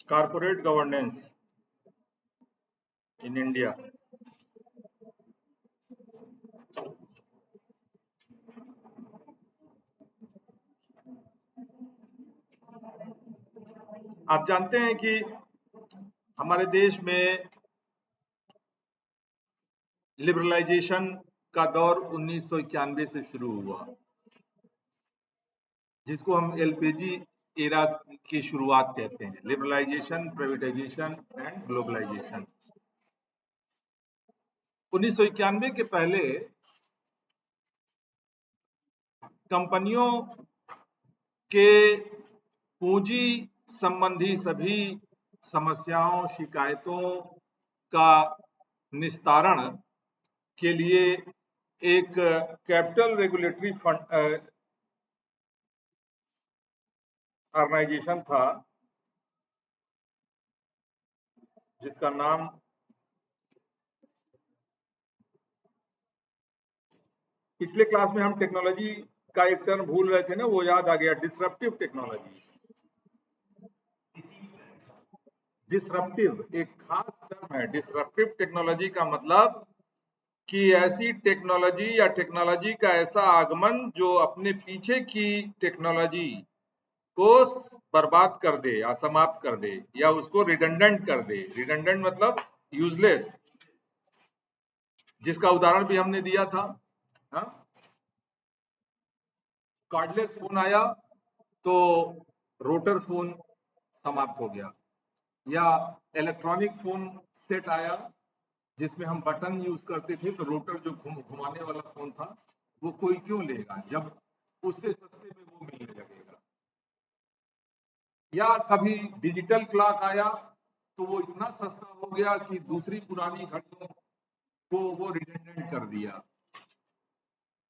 Corporate governance in India. आप जानते हैं कि हमारे देश में लिबरलाइजेशन का दौर 1991 से शुरू हुआ, जिसको हम एलपीजी एरा की शुरुआत कहते हैं। Liberalisation, privatisation and globalisation. 1991 के पहले कंपनियों के पूंजी संबंधी सभी समस्याओं, शिकायतों का निस्तारण के लिए एक कैपिटल रेगुलेटरी फंड ऑर्गेनाइजेशन था, जिसका नाम पिछले क्लास में हम टेक्नोलॉजी का एक टर्म भूल रहे थे ना, वो याद आ गया, डिसरप्टिव टेक्नोलॉजी। डिसरप्टिव एक खास टर्म है। डिसरप्टिव टेक्नोलॉजी का मतलब कि ऐसी टेक्नोलॉजी या टेक्नोलॉजी का ऐसा आगमन जो अपने पीछे की टेक्नोलॉजी को बर्बाद कर दे या समाप्त कर दे या उसको रिडंडेंट कर दे। रिडंडेंट मतलब यूजलेस, जिसका उदाहरण भी हमने दिया था। हाँ, कार्डलेस फोन आया तो रोटर फोन समाप्त हो गया, या इलेक्ट्रॉनिक फोन सेट आया जिसमें हम बटन यूज करते थे, तो रोटर जो घुमाने वाला फोन था वो कोई क्यों लेगा जब उससे सस्ते में वो मिलने लगेगा। या कभी डिजिटल क्लॉक आया तो वो इतना सस्ता हो गया कि दूसरी पुरानी घड़ियों को वो रिडंडेंट कर दिया।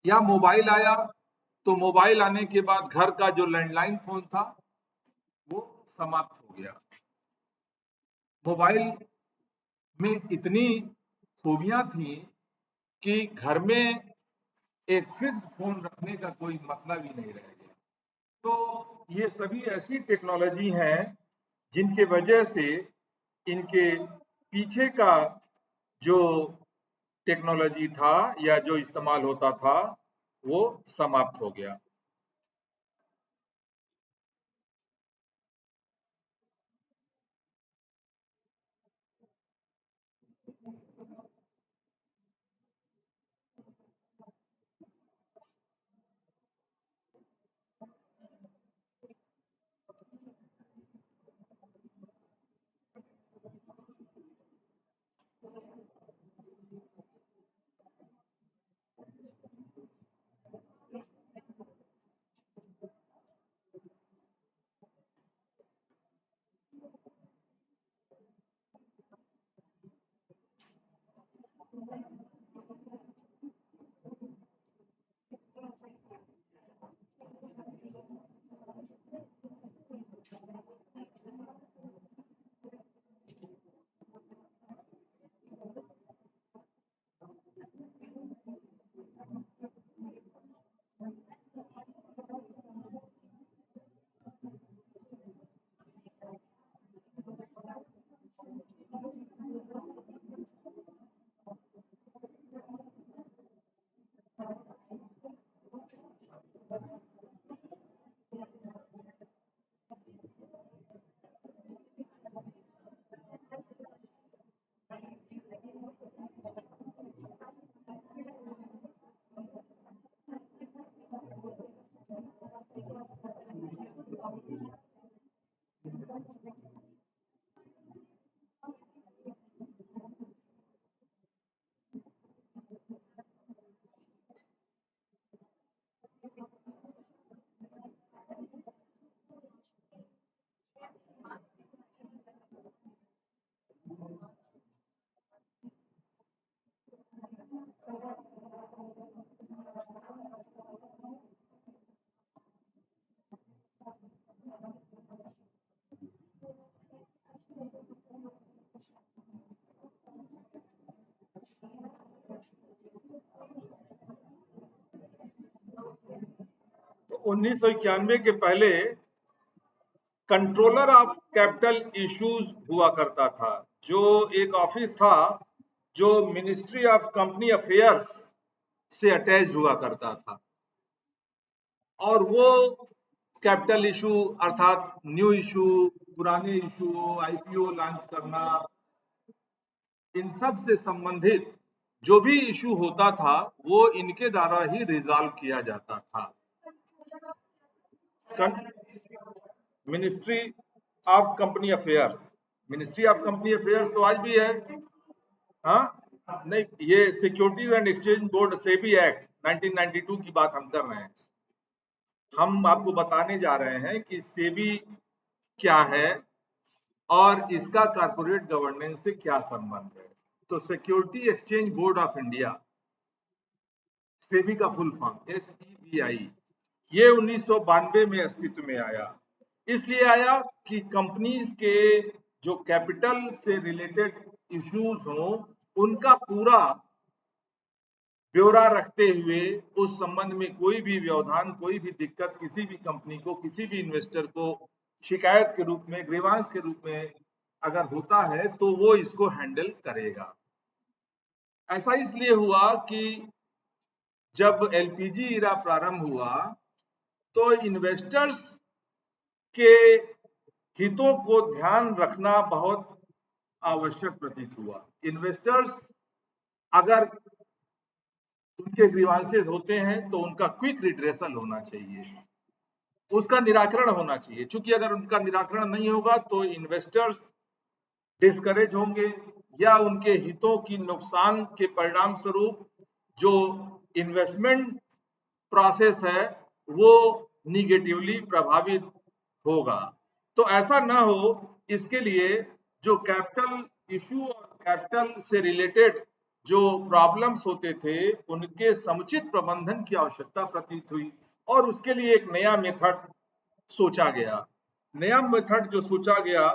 या मोबाइल आया तो मोबाइल आने के बाद घर का जो लैंडलाइन फोन था वो समाप्त हो गया। मोबाइल में इतनी खूबियां थी कि घर में एक फिक्स फोन रखने का कोई मतलब ही नहीं रह गया। तो ये सभी ऐसी टेक्नोलॉजी हैं जिनके वजह से इनके पीछे का जो टेक्नोलॉजी था या जो इस्तेमाल होता था वो समाप्त हो गया। 1991 के पहले कंट्रोलर ऑफ कैपिटल इश्यूज हुआ करता था, जो एक ऑफिस था जो मिनिस्ट्री ऑफ कंपनी अफेयर्स से अटैच हुआ करता था, और वो कैपिटल इशू अर्थात न्यू इशू, पुराने इशू, आईपीओ लॉन्च करना, इन सब से संबंधित जो भी इशू होता था वो इनके द्वारा ही रिजॉल्व किया जाता था। Ministry of company affairs, ministry of company affairs तो आज भी है। हाँ नहीं, ये securities and exchange board SEBI act 1992 की बात हम कर रहे हैं। हम आपको बताने जा रहे हैं कि सेबी क्या है और इसका कॉर्पोरेट गवर्नेंस से क्या संबंध है। तो security exchange board of India, SEBI का फुल फॉर्म SEBI, ये 1992 में अस्तित्व में आया। इसलिए आया कि कंपनीज के जो कैपिटल से रिलेटेड इश्यूज हों उनका पूरा ब्यौरा रखते हुए उस संबंध में कोई भी व्यवधान, कोई भी दिक्कत किसी भी कंपनी को, किसी भी इन्वेस्टर को शिकायत के रूप में, ग्रीवांस के रूप में अगर होता है तो वो इसको हैंडल करेगा। ऐसा इसलिए हुआ कि जब एलपीजी इरा प्रारंभ हुआ तो इन्वेस्टर्स के हितों को ध्यान रखना बहुत आवश्यक प्रतीत हुआ। इन्वेस्टर्स अगर उनके ग्रीवांसेस होते हैं तो उनका क्विक रिड्रेसल होना चाहिए, उसका निराकरण होना चाहिए। चूंकि अगर उनका निराकरण नहीं होगा तो इन्वेस्टर्स डिस्करेज होंगे या उनके हितों की नुकसान के परिणाम स्वरूप जो इन्वेस्टमेंट प्रोसेस है वो निगेटिवली प्रभावित होगा। तो ऐसा ना हो, इसके लिए जो कैपिटल इशू और कैपिटल से रिलेटेड जो प्रॉब्लम्स होते थे उनके समुचित प्रबंधन की आवश्यकता प्रतीत हुई, और उसके लिए एक नया मेथड सोचा गया। नया मेथड जो सोचा गया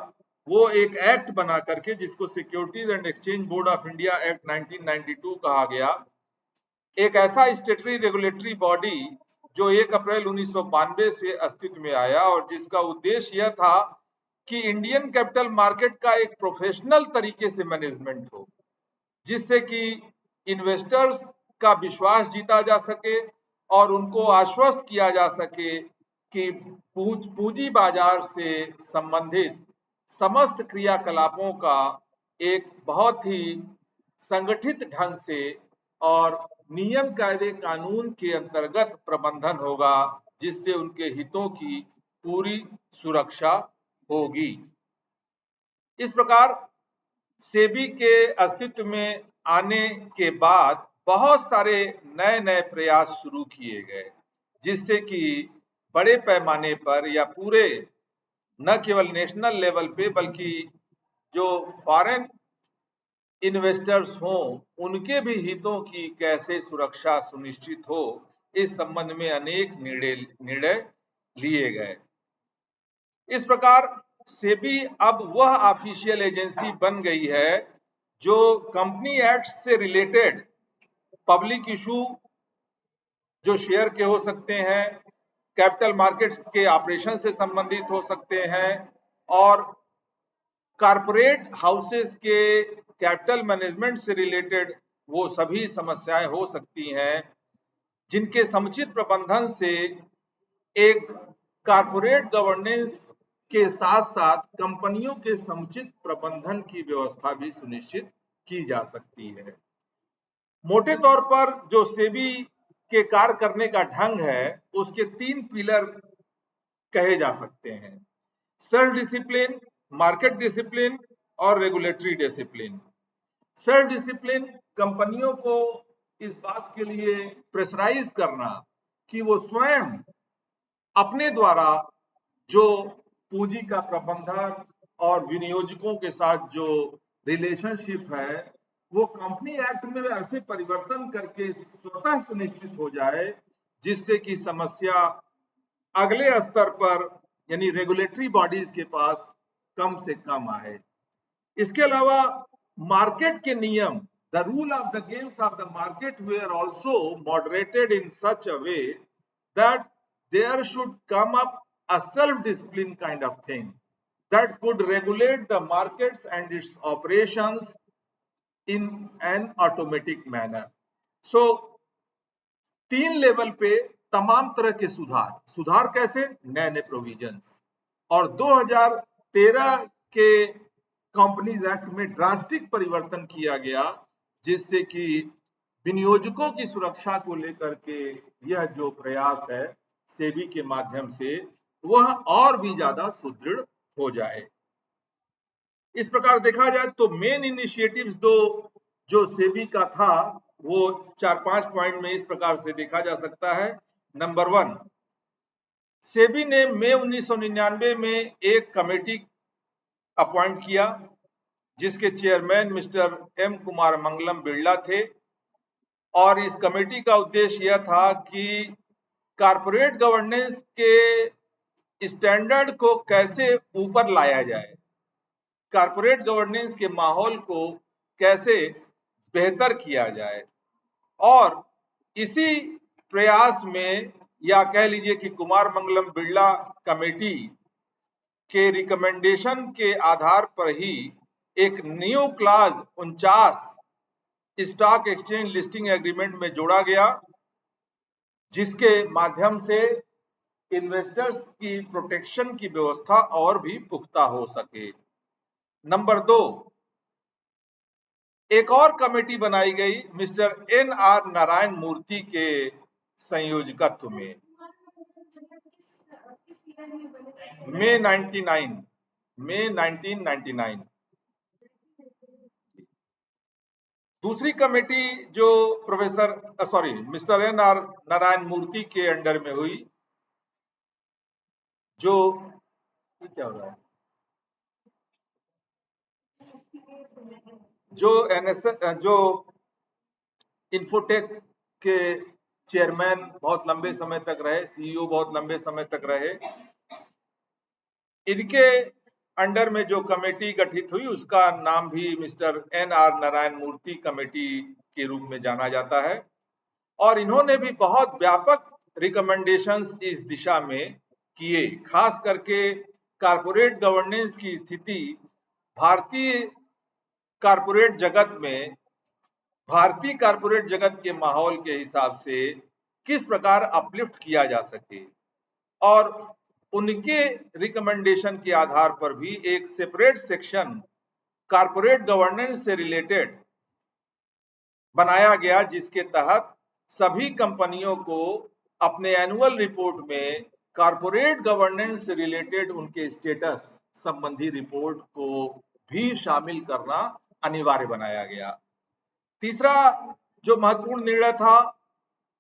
वो एक एक्ट बना करके, जिसको securities and exchange board of India act 1992 कहा गया। एक ऐसा स्टेटरी रेगुलेटरी बॉडी जो 1 अप्रैल 1992 से अस्तित्व में आया और जिसका उद्देश्य यह था कि इंडियन कैपिटल मार्केट का एक प्रोफेशनल तरीके से मैनेजमेंट हो, जिससे कि इन्वेस्टर्स का विश्वास जीता जा सके और उनको आश्वस्त किया जा सके कि पूंजी बाजार से संबंधित समस्त क्रियाकलापों का एक बहुत ही संगठित ढंग से और नियम कायदे कानून के अंतर्गत प्रबंधन होगा, जिससे उनके हितों की पूरी सुरक्षा होगी। इस प्रकार सेबी के अस्तित्व में आने के बाद बहुत सारे नए नए प्रयास शुरू किए गए, जिससे कि बड़े पैमाने पर या पूरे न केवल नेशनल लेवल पे बल्कि जो फॉरेन इन्वेस्टर्स हों उनके भी हितों की कैसे सुरक्षा सुनिश्चित हो, इस संबंध में अनेक निर्णय लिए गए। इस प्रकार सेबी अब वह ऑफिशियल एजेंसी बन गई है जो कंपनी एक्ट से रिलेटेड पब्लिक इशू जो शेयर के हो सकते हैं, कैपिटल मार्केट्स के ऑपरेशन से संबंधित हो सकते हैं, और कारपोरेट हाउसेस के कैपिटल मैनेजमेंट से रिलेटेड वो सभी समस्याएं हो सकती हैं, जिनके समुचित प्रबंधन से एक कारपोरेट गवर्नेंस के साथ साथ कंपनियों के समुचित प्रबंधन की व्यवस्था भी सुनिश्चित की जा सकती है। मोटे तौर पर जो सेबी के कार्य करने का ढंग है उसके 3 पिलर कहे जा सकते हैं: सेल्फ डिसिप्लिन, मार्केट डिसिप्लिन और रेगुलेटरी डिसिप्लिन। सेल्फ डिसिप्लिन कंपनियों को इस बात के लिए प्रेशराइज करना कि वो स्वयं अपने द्वारा जो पूंजी का प्रबंधन और विनियोजकों के साथ जो रिलेशनशिप है वो कंपनी एक्ट में ऐसे परिवर्तन करके स्वतः सुनिश्चित हो जाए, जिससे कि समस्या अगले स्तर पर यानी रेगुलेटरी बॉडीज के पास कम से कम आए। इसके अलावा मार्केट के नियम, the rule of the games of the market where also moderated in such a way that there should come up a self-discipline kind of thing that could regulate the markets and its operations in an automatic manner. So 3 level पे तमाम तरह के सुधार कैसे, नए नए provisions, और 2013 के कंपनीज एक्ट में ड्रास्टिक परिवर्तन किया गया, जिससे कि विनियोजकों की सुरक्षा को लेकर के यह जो प्रयास है सेबी के माध्यम से, वह और भी ज्यादा सुदृढ़ हो जाए। इस प्रकार देखा जाए तो मेन इनिशिएटिव्स जो सेबी का था वो 4-5 पॉइंट में इस प्रकार से देखा जा सकता है। नंबर 1, सेबी ने मई 1999 में एक कमेटी अपॉइंट किया जिसके chairman mister M Kumar Mangalam Birla थे, और इस कमेटी का उद्देश्य यह था कि कारपोरेट गवर्नेंस के स्टैंडर्ड को कैसे ऊपर लाया जाए, कारपोरेट गवर्नेंस के माहौल को कैसे बेहतर किया जाए। और इसी प्रयास में, या कह लीजिए कि कुमार मंगलम बिरला कमेटी के रिकमेंडेशन के आधार पर ही एक new class 49 stock exchange listing agreement में जोड़ा गया, जिसके माध्यम से इन्वेस्टर्स की प्रोटेक्शन की व्यवस्था और भी पुख्ता हो सके। नंबर 2, एक और कमेटी बनाई गई मिस्टर NR नारायण मूर्ति के संयोजकत्व में, मई 1999। दूसरी कमेटी जो मिस्टर NR नारायण मूर्ति के अंडर में हुई, जो क्या हो रहा है, जो इन्फोटेक के चेयरमैन बहुत लंबे समय तक रहे, CEO बहुत लंबे समय तक रहे, इनके अंडर में जो कमेटी गठित हुई उसका नाम भी मिस्टर NR नारायण मूर्ति कमेटी के रूप में जाना जाता है, और इन्होंने भी बहुत व्यापक रिकमेंडेशंस इस दिशा में किए। खास करके कारपोरेट गवर्नेंस की स्थिति भारतीय कारपोरेट जगत के माहौल के हिसाब से किस प्रकार अपलिफ्ट किया जा सके, और उनके रिकमेंडेशन के आधार पर भी एक सेपरेट सेक्शन कारपोरेट गवर्नेंस से रिलेटेड बनाया गया, जिसके तहत सभी कंपनियों को अपने एनुअल रिपोर्ट में कारपोरेट गवर्नेंस से रिलेटेड उनके स्टेटस संबंधी रिपोर्ट को भी शामिल करना अनिवार्य बनाया गया। तीसरा जो महत्वपूर्ण निर्णय था,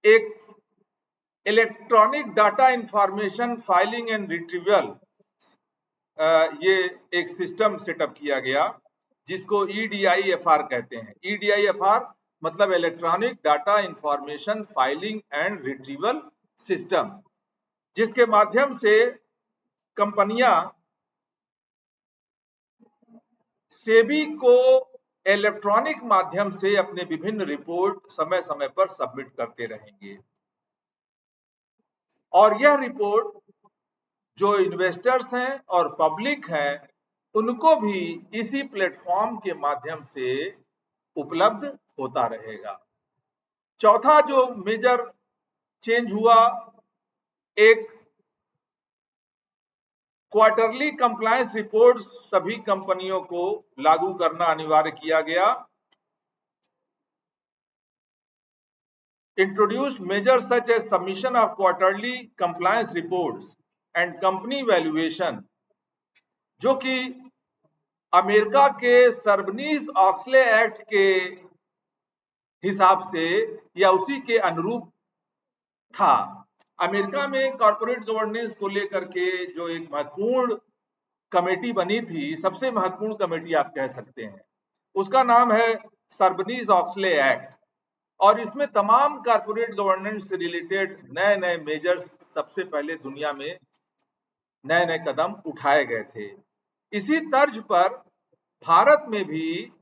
एक electronic data information filing and retrieval, ये एक सिस्टम सेटअप किया गया जिसको EDIFR कहते हैं। EDIFR मतलब electronic data information filing and retrieval system, जिसके माध्यम से कंपनियां सेबी को इलेक्ट्रॉनिक माध्यम से अपने विभिन्न रिपोर्ट समय समय पर सबमिट करते रहेंगे, और यह रिपोर्ट जो इन्वेस्टर्स हैं और पब्लिक हैं उनको भी इसी प्लेटफॉर्म के माध्यम से उपलब्ध होता रहेगा। चौथा जो मेजर चेंज हुआ, एक क्वार्टरली कंप्लायंस रिपोर्ट सभी कंपनियों को लागू करना अनिवार्य किया गया। Introduced measures such as submission of quarterly compliance reports and company valuation, जो कि अमेरिका के सर्बनीस-ऑक्सले एक्ट के हिसाब से या उसी के अनुरूप था। अमेरिका में कॉर्पोरेट गवर्नेंस को लेकर के जो एक महत्वपूर्ण कमेटी बनी थी, सबसे महत्वपूर्ण कमेटी आप कह सकते हैं, उसका नाम है सर्बनीस-ऑक्सले एक्ट, और इसमें तमाम कॉर्पोरेट गवर्नेंस से रिलेटेड नए नए मेजर्स सबसे पहले दुनिया में नए नए कदम उठाए गए थे। इसी तर्ज पर भारत में भी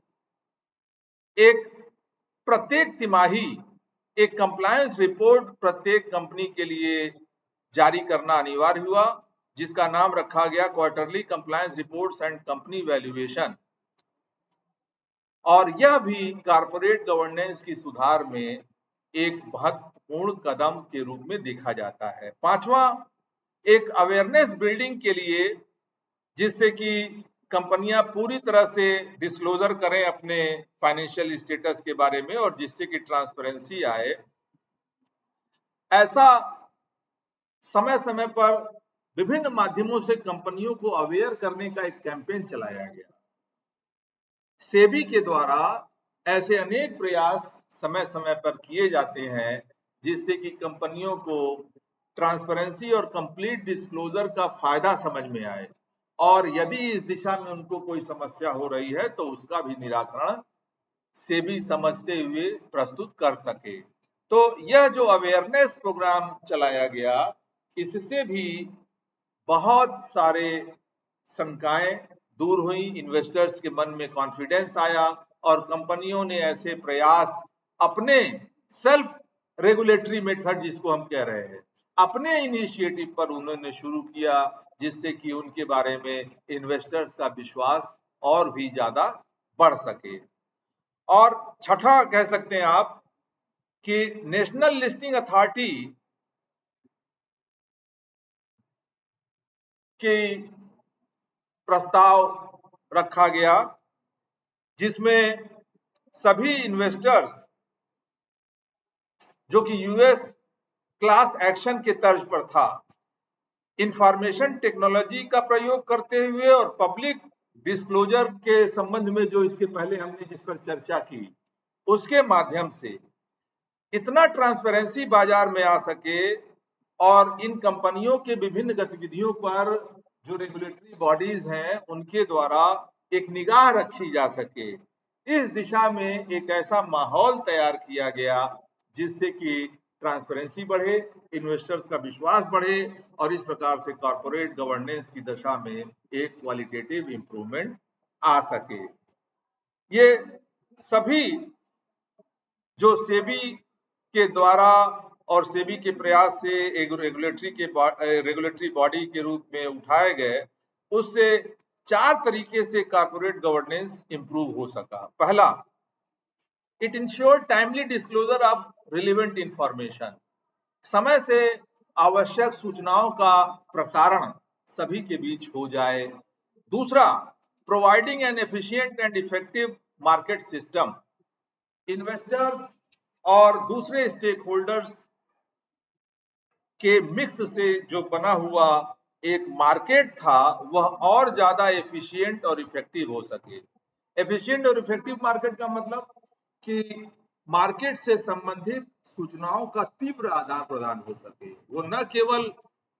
एक प्रत्येक तिमाही एक कंप्लायंस रिपोर्ट प्रत्येक कंपनी के लिए जारी करना अनिवार्य हुआ, जिसका नाम रखा गया quarterly compliance reports and company valuation. और यह भी कॉर्पोरेट गवर्नेंस की सुधार में एक महत्वपूर्ण कदम के रूप में देखा जाता है। पांचवा, एक अवेयरनेस बिल्डिंग के लिए, जिससे कि कंपनियां पूरी तरह से डिस्क्लोजर करें अपने फाइनेंशियल स्टेटस के बारे में और जिससे कि ट्रांसपेरेंसी आए। ऐसा समय समय पर विभिन्न माध्यमों से कंपनियों को अवेयर करने का एक कैंपेन चलाया गया। सेबी के द्वारा ऐसे अनेक प्रयास समय समय पर किए जाते हैं, जिससे कि कंपनियों को ट्रांसपेरेंसी और कंप्लीट डिस्क्लोजर का फायदा समझ में आए, और यदि इस दिशा में उनको कोई समस्या हो रही है तो उसका भी निराकरण सेबी समझते हुए प्रस्तुत कर सके। तो यह जो अवेयरनेस प्रोग्राम चलाया गया, इससे भी बहुत सारे शंकाएं दूर हुई, इन्वेस्टर्स के मन में कॉन्फिडेंस आया और कंपनियों ने ऐसे प्रयास अपने सेल्फ रेगुलेटरी मेथड, जिसको हम कह रहे हैं, अपने इनिशिएटिव पर उन्होंने शुरू किया, जिससे कि उनके बारे में इन्वेस्टर्स का विश्वास और भी ज्यादा बढ़ सके। और छठा कह सकते हैं आप कि नेशनल लिस्टिंग अथॉरिटी की प्रस्ताव रखा गया, जिसमें सभी इन्वेस्टर्स जो कि यूएस क्लास एक्शन के तर्ज पर था, इंफॉर्मेशन टेक्नोलॉजी का प्रयोग करते हुए और पब्लिक डिस्क्लोजर के संबंध में जो इसके पहले हमने जिस पर चर्चा की, उसके माध्यम से इतना ट्रांसपेरेंसी बाजार में आ सके और इन कंपनियों के विभिन्न गतिविधियों पर जो रेगुलेटरी बॉडीज हैं उनके द्वारा एक निगाह रखी जा सके। इस दिशा में एक ऐसा माहौल तैयार किया गया जिससे कि ट्रांसपेरेंसी बढ़े, इन्वेस्टर्स का विश्वास बढ़े और इस प्रकार से कॉर्पोरेट गवर्नेंस की दशा में एक क्वालिटेटिव इंप्रूवमेंट आ सके। ये सभी जो सेबी के द्वारा और सेबी के प्रयास से एक रेगुलेटरी बॉडी के रूप में उठाए गए, उससे 4 तरीके से कॉर्पोरेट गवर्नेंस इंप्रूव हो सका। पहला, it insured timely disclosure of relevant information. समय से आवश्यक सूचनाओं का प्रसारण सभी के बीच हो जाए। दूसरा, providing N efficient and effective market system. Investors और दूसरे स्टेक होल्डर्स के मिक्स से जो बना हुआ एक मार्केट था, वह और ज्यादा एफिशिएंट और इफेक्टिव हो सके। एफिशिएंट और इफेक्टिव मार्केट का मतलब कि मार्केट से संबंधित सूचनाओं का तीव्र आदान प्रदान हो सके। वो न केवल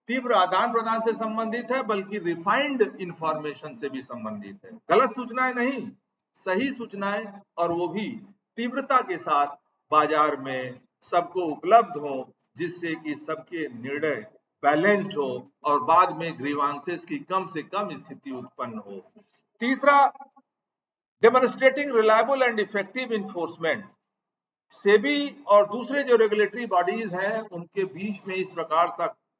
तीव्र आदान प्रदान से संबंधित है, बल्कि रिफाइंड इंफॉर्मेशन से भी संबंधित है। गलत सूचनाएं नहीं, सही सूचनाएं, और वो भी तीव्रता के साथ बाजार में सबको उपलब्ध हो, जिससे कि सबके निर्णय बैलेंस्ड हो और बाद में ग्रीवांसेस की कम से कम स्थिति उत्पन्न हो। तीसरा, demonstrating reliable and effective enforcement. SEBI और दूसरे जो रेगुलेटरी बॉडीज हैं उनके बीच में इस प्रकार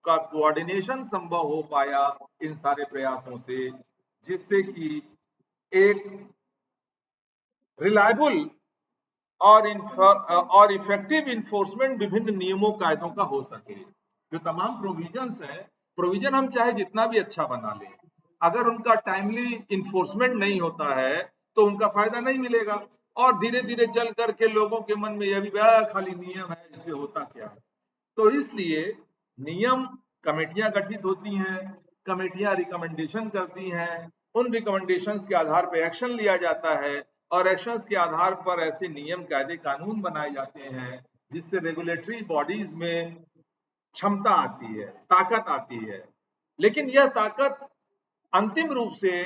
का कोऑर्डिनेशन संभव हो पाया इन सारे प्रयासों से, जिससे कि एक रिलायबल और इफेक्टिव इन्फोर्समेंट विभिन्न नियमों कायदों का हो सके। जो तमाम प्रोविजंस है, प्रोविजन हम चाहे जितना भी अच्छा बना लें, अगर उनका टाइमली इन्फोर्समेंट नहीं होता है तो उनका फायदा नहीं मिलेगा और धीरे धीरे चल करके लोगों के मन में यह भी खाली नियम है, इससे होता क्या है। तो इसलिए नियम कमेटियां गठित होती हैं, कमेटियां रिकमेंडेशन करती हैं, उन रिकमेंडेशंस के आधार पर एक्शन लिया जाता है और एक्शंस के आधार पर ऐसे नियम कायदे कानून बनाए जाते हैं जिससे रेगुलेटरी बॉडीज में क्षमता आती है, ताकत आती है। लेकिन यह ताकत अंतिम रूप से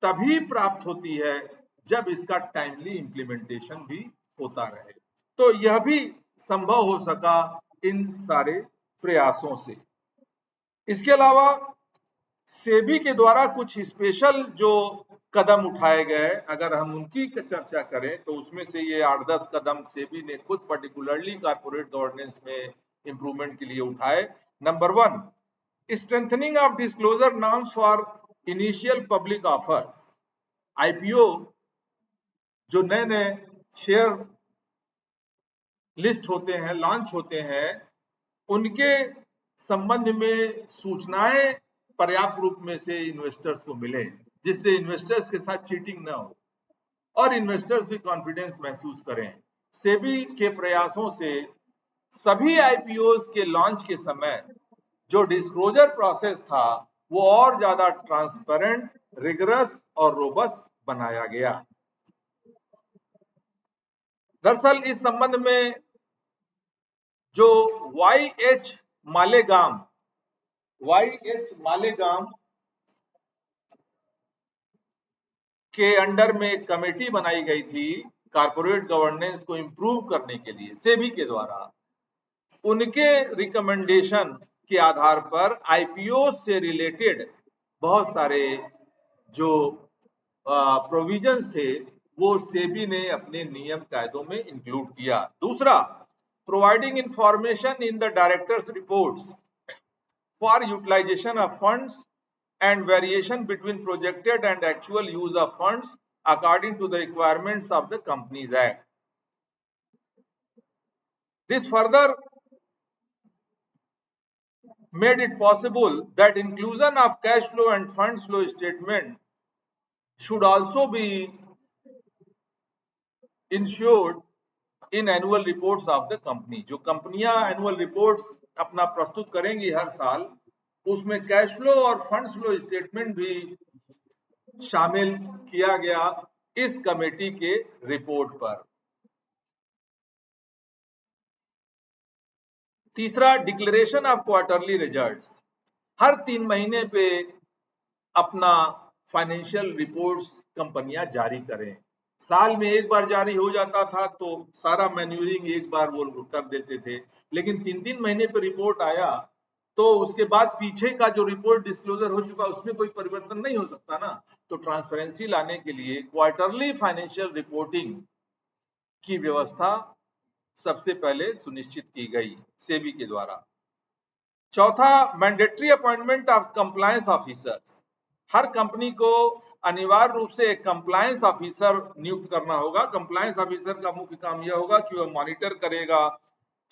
तभी प्राप्त होती है जब इसका टाइमली इंप्लीमेंटेशन भी होता रहे। तो यह भी संभव हो सका इन सारे प्रयासों से। इसके अलावा सेबी के द्वारा कुछ स्पेशल जो कदम उठाए गए, अगर हम उनकी चर्चा करें तो उसमें से ये 8-10 कदम सेबी ने खुद पर्टिकुलरली कॉर्पोरेट गवर्नेंस में इंप्रूवमेंट के लिए उठाए, Number one, strengthening of disclosure norms for initial public offers. IPO जो नए नए शेयर लिस्ट होते हैं, लॉन्च होते हैं, उनके संबंध में सूचनाएं पर्याप्त रूप में से इन्वेस्टर्स को मिले, जिससे इन्वेस्टर्स के साथ चीटिंग ना हो और इन्वेस्टर्स भी कॉन्फिडेंस महसूस करें। सेबी के प्रयासों से सभी आईपीओज के लॉन्च के समय जो डिस्क्लोजर प्रोसेस था वो और ज्यादा ट्रांसपेरेंट, रिगरस और रोबस्ट बनाया गया। दरअसल इस संबंध में जो YH मालेगाम के अंडर में एक कमेटी बनाई गई थी कारपोरेट गवर्नेंस को इंप्रूव करने के लिए सेबी के द्वारा, उनके रिकमेंडेशन के आधार पर आईपीओ से रिलेटेड बहुत सारे जो प्रोविजंस थे वो सेबी ने अपने नियम कायदों में इंक्लूड किया। दूसरा, providing information in the directors reports for utilisation of funds and variation between projected and actual use of funds according to the requirements of the Companies Act. This further made it possible that inclusion of cash flow and funds flow statement should also be ensured in annual reports of the company. जो कंपनियां annual reports अपना प्रस्तुत करेंगी हर साल, उसमें cash flow और funds flow statement भी शामिल किया गया इस कमेटी के रिपोर्ट पर। तीसरा, डिक्लेरेशन ऑफ क्वार्टरली रिजल्ट्स। हर 3 महीने पे अपना फाइनेंशियल रिपोर्ट्स कंपनियां जारी करें। साल में एक बार जारी हो जाता था तो सारा मैन्यूरिंग एक बार वो कर देते थे, लेकिन 3-3 महीने पे रिपोर्ट आया तो उसके बाद पीछे का जो रिपोर्ट डिस्क्लोजर हो चुका उसमें कोई परिवर्तन नहीं हो सकता ना। तो ट्रांसपेरेंसी लाने के लिए क्वार्टरली फाइनेंशियल रिपोर्टिंग की व्यवस्था सबसे पहले सुनिश्चित की गई सेबी के द्वारा। चौथा, mandatory appointment of compliance officers. Her company को अनिवार्य रूप से एक कंप्लायंस ऑफिसर नियुक्त करना होगा। कंप्लायंस ऑफिसर का मुख्य काम यह होगा कि वह मॉनिटर करेगा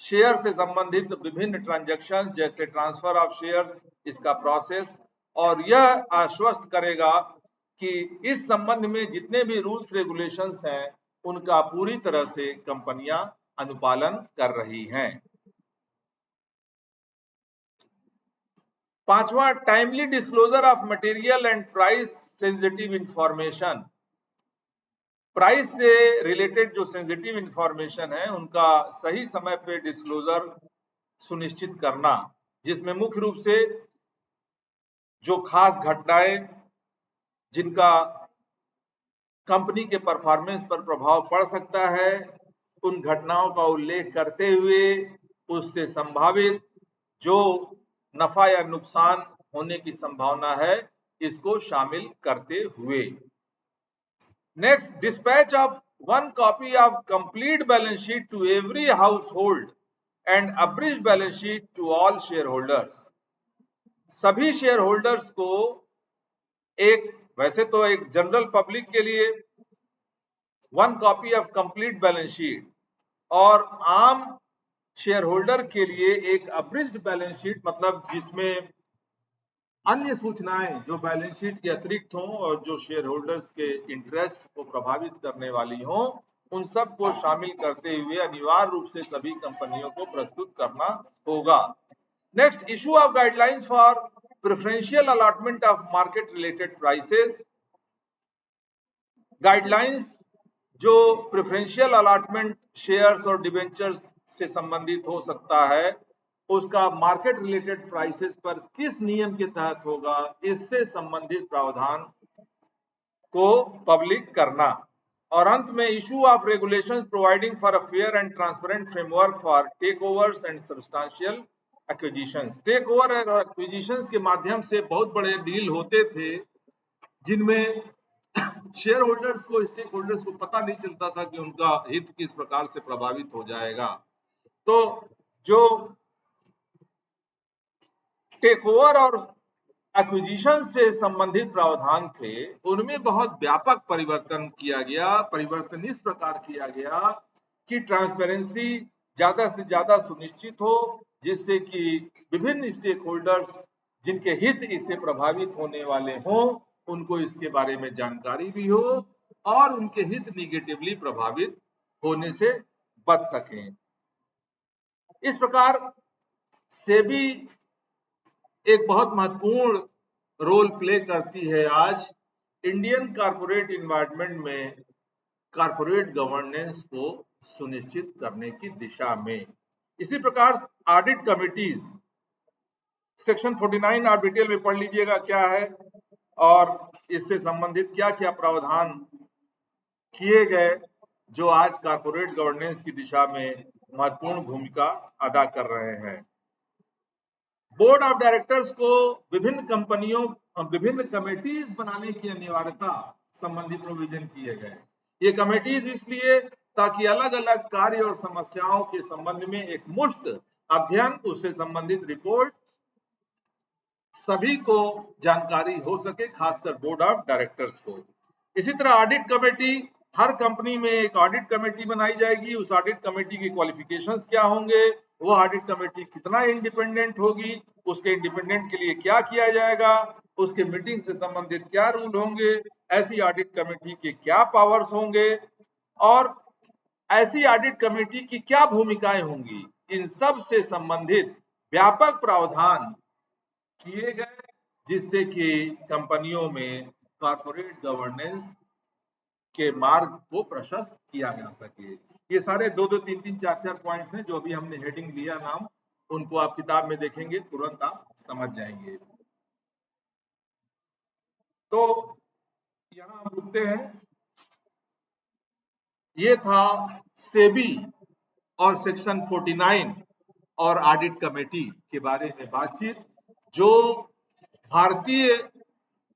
शेयर से संबंधित विभिन्न ट्रांजैक्शन जैसे ट्रांसफर ऑफ शेयर्स, इसका प्रोसेस, और यह आश्वस्त करेगा कि इस संबंध में जितने भी रूल्स रेगुलेशंस हैं उनका पूरी तरह से कंपनियां अनुपालन कर रही हैं। पांचवा, timely disclosure of material and price sensitive information. Price से रिलेटेड जो सेंसिटिव इंफॉर्मेशन है उनका सही समय पे डिस्क्लोजर सुनिश्चित करना, जिसमें मुख्य रूप से जो खास घटनाएं जिनका कंपनी के परफॉर्मेंस पर प्रभाव पड़ सकता है उन घटनाओं का उल्लेख करते हुए उससे संभावित जो नफा या नुकसान होने की संभावना है इसको शामिल करते हुए। Next, dispatch of 1 copy of complete balance sheet to every household and abridge balance sheet to all shareholders. सभी शेयर होल्डर्स को वैसे तो एक जनरल पब्लिक के लिए 1 copy of complete balance sheet और आम शेयर होल्डर के लिए एक अब्रिज्ड बैलेंस शीट, मतलब जिसमें अन्य सूचनाएं जो बैलेंस शीट के अतिरिक्त हों और जो शेयर होल्डर्स के इंटरेस्ट को प्रभावित करने वाली हों, उन सब को शामिल करते हुए अनिवार्य रूप से सभी कंपनियों को प्रस्तुत करना होगा। Next, issue of guidelines for preferential allotment of market related prices. Guidelines जो प्रेफरेंशियल अलॉटमेंट शेयर्स और डिबेंचर्स से संबंधित हो सकता है उसका मार्केट रिलेटेड प्राइसेस पर किस नियम के तहत होगा, इससे संबंधित प्रावधान को पब्लिक करना। और अंत में issue of regulations providing for a fair and transparent framework for takeovers and substantial acquisitions. Takeover और एक्विजिशंस के माध्यम से बहुत बड़े डील होते थे जिनमें शेयर होल्डर्स को, स्टेक होल्डर्स को पता नहीं चलता था कि उनका हित किस प्रकार से प्रभावित हो जाएगा। तो जो टेक ओवर और एक्विजिशन से संबंधित प्रावधान थे, उनमें बहुत व्यापक परिवर्तन किया गया। परिवर्तन इस प्रकार किया गया कि ट्रांसपेरेंसी ज्यादा से ज्यादा सुनिश्चित हो, जिससे कि विभिन्न स्टेक होल्डर्स जिनके हित इससे प्रभावित होने वाले हों, उनको इसके बारे में जानकारी भी हो और उनके हित निगेटिवली प्रभावित होने से बच सकें। इस प्रकार सेबी एक बहुत महत्वपूर्ण रोल प्ले करती है आज इंडियन कॉर्पोरेट इन्वायरमेंट में कॉर्पोरेट गवर्नेंस को सुनिश्चित करने की दिशा में। इसी प्रकार ऑडिट कमिटीज, सेक्शन 49 आप डिटेल में पढ़ लीजिएगा क्या है और इससे संबंधित क्या क्या प्रावधान किए गए जो आज कॉर्पोरेट गवर्नेंस की दिशा में महत्वपूर्ण भूमिका अदा कर रहे हैं। बोर्ड ऑफ डायरेक्टर्स को विभिन्न कंपनियों, विभिन्न कमेटीज बनाने की अनिवार्यता संबंधी प्रोविजन किए गए। ये कमेटीज इसलिए ताकि अलग अलग कार्य और समस्याओं के संबंध में एक मुश्त अध्ययन, उससे संबंधित रिपोर्ट सभी को जानकारी हो सके, खासकर बोर्ड ऑफ डायरेक्टर्स को। इसी तरह ऑडिट कमेटी, हर कंपनी में एक ऑडिट कमेटी बनाई जाएगी। उस ऑडिट कमेटी की क्वालिफिकेशंस क्या होंगे, वो ऑडिट कमेटी कितना इंडिपेंडेंट होगी, उसके इंडिपेंडेंट के लिए क्या किया जाएगा, उसके मीटिंग से संबंधित क्या रूल होंगे, ऐसी ऑडिट कमेटी के क्या पावर्स होंगे और ऐसी ऑडिट कमेटी की क्या भूमिकाएं होंगी, इन सब से संबंधित व्यापक प्रावधान किए गए, जिससे कि कंपनियों में कॉर्पोरेट गवर्नेंस के मार्ग को प्रशस्त किया जा सके। ये सारे 2-2, 3-3, 4-4 पॉइंट्स हैं जो अभी हमने हेडिंग लिया नाम, उनको आप किताब में देखेंगे तुरंत आप समझ जाएंगे। तो यहां हम रुकते हैं। ये था सेबी और सेक्शन 49 और ऑडिट कमेटी के बारे में बातचीत, जो भारतीय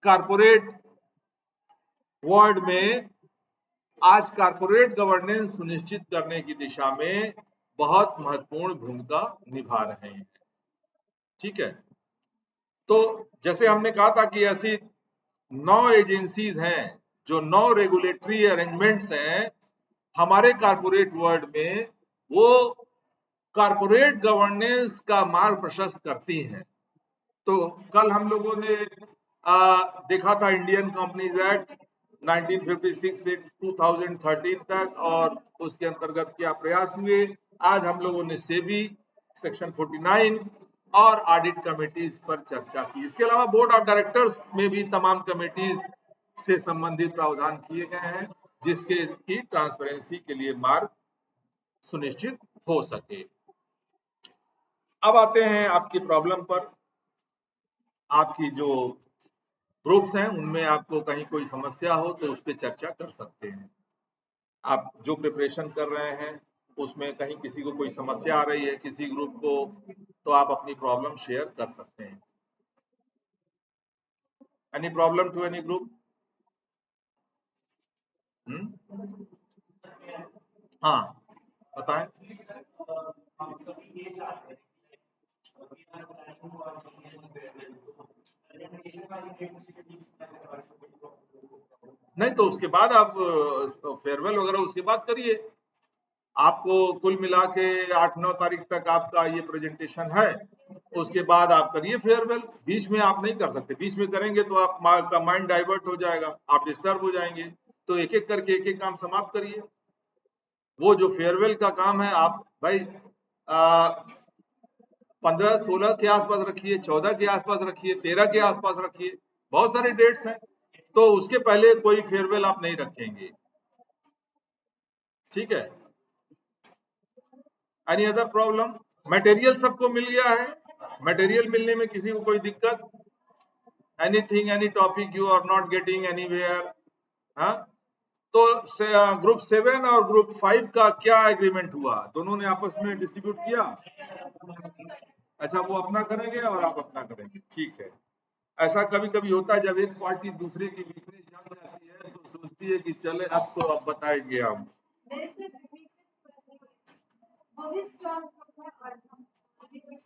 कॉर्पोरेट वर्ल्ड में आज कॉर्पोरेट गवर्नेंस सुनिश्चित करने की दिशा में बहुत महत्वपूर्ण भूमिका निभा रहे हैं। ठीक है, तो जैसे हमने कहा था कि ऐसी 9 एजेंसीज हैं, जो 9 रेगुलेटरी अरेंजमेंट्स हैं हमारे कॉर्पोरेट वर्ल्ड में, वो कॉर्पोरेट गवर्नेंस का मार्ग प्रशस्त करती हैं। तो कल हम लोगों ने देखा था इंडियन कंपनीज एक्ट 1956 से 2013 तक और उसके अंतर्गत क्या प्रयास हुए। आज हम लोगों ने सेबी, सेक्शन 49 और ऑडिट कमेटीज पर चर्चा की। इसके अलावा बोर्ड ऑफ डायरेक्टर्स में भी तमाम कमेटीज से संबंधित प्रावधान किए गए हैं, जिसके इसकी ट्रांसपेरेंसी के लिए मार्ग सुनिश्चित हो सके। अब आते हैं आपकी प्रॉब्लम पर। आपकी जो ग्रुप्स हैं उनमें आपको कहीं कोई समस्या हो तो उस पर चर्चा कर सकते हैं। आप जो प्रिपरेशन कर रहे हैं उसमें कहीं किसी को कोई समस्या आ रही है किसी ग्रुप को, तो आप अपनी प्रॉब्लम शेयर कर सकते हैं। Any problem to any group? हाँ बताएं। नहीं तो उसके बाद आप फेयरवेल वगैरह उसके बाद करिए। आपको कुल मिला के 8-9 तारीख तक आपका ये प्रेजेंटेशन है, उसके बाद आप करिए फेयरवेल। बीच में आप नहीं कर सकते, बीच में करेंगे तो आपका माइंड डाइवर्ट हो जाएगा, आप डिस्टर्ब हो जाएंगे। तो एक एक करके एक एक काम समाप्त करिए। वो जो फेयरवेल का काम है आप भाई 15-16 के आसपास रखिए, 14 के आसपास रखिए, 13 के आसपास रखिए, बहुत सारे डेट्स हैं, तो उसके पहले कोई फेयरवेल आप नहीं रखेंगे। ठीक है, एनी अदर प्रॉब्लम? मटेरियल सबको मिल गया है? मटेरियल मिलने में किसी को कोई दिक्कत? Anything, any topic you are not getting anywhere? हाँ, तो ग्रुप 7 और ग्रुप 5 का क्या एग्रीमेंट हुआ? दोनों ने आपस में डिस्ट्रीब्यूट किया? अच्छा, वो अपना करेंगे और आप अपना करेंगे, ठीक है। ऐसा कभी कभी होता है, जब एक पार्टी दूसरे की वीकनेस जान जाती है तो सोचती है कि चले अब तो अब बताएंगे हम।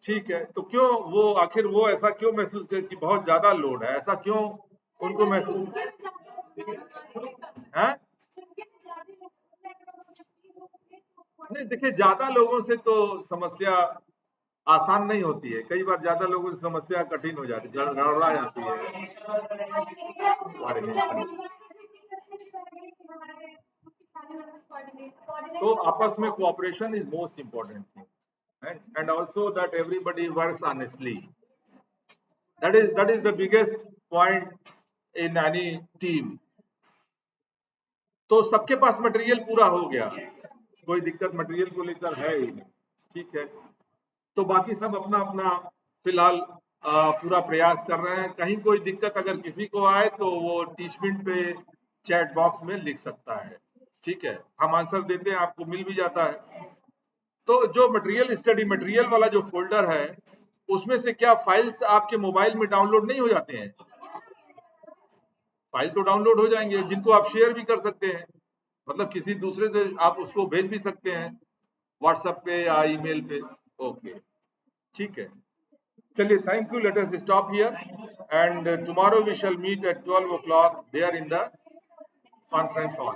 ठीक है, तो क्यों वो आखिर वो ऐसा क्यों महसूस कर कि बहुत ज्यादा लोड है, ऐसा क्यों उनको महसूस है? नहीं देखिए, ज्यादा लोगों से तो समस्या आसान नहीं होती है, कई बार ज्यादा लोगों से समस्या कठिन हो जाती है, गड़बड़ा जाती है। तो आपस में cooperation is most important thing, and also that everybody works honestly. That is the biggest point in any team. तो सबके पास मटेरियल पूरा हो गया, कोई दिक्कत मटेरियल को लेकर है ही नहीं, ठीक है। तो बाकी सब अपना अपना फिलहाल पूरा प्रयास कर रहे हैं। कहीं कोई दिक्कत अगर किसी को आए तो वो टीचमिंट पे चैट बॉक्स में लिख सकता है, ठीक है, हम आंसर देते हैं, आपको मिल भी जाता है। तो जो मटेरियल स्टडी मटेरियल वाला जो फोल्डर है, उसमें से क्या फाइल्स आपके मोबाइल में डाउनलोड नहीं हो जाते हैं? फाइल तो डाउनलोड हो जाएंगे, जिनको आप शेयर भी कर सकते हैं, मतलब किसी दूसरे से आप उसको भेज भी सकते हैं व्हाट्सएप पे या ईमेल पे। ओके, ठीक है, चलिए, thank you, let us stop here and tomorrow we shall meet at 12 o'clock there in the conference hall.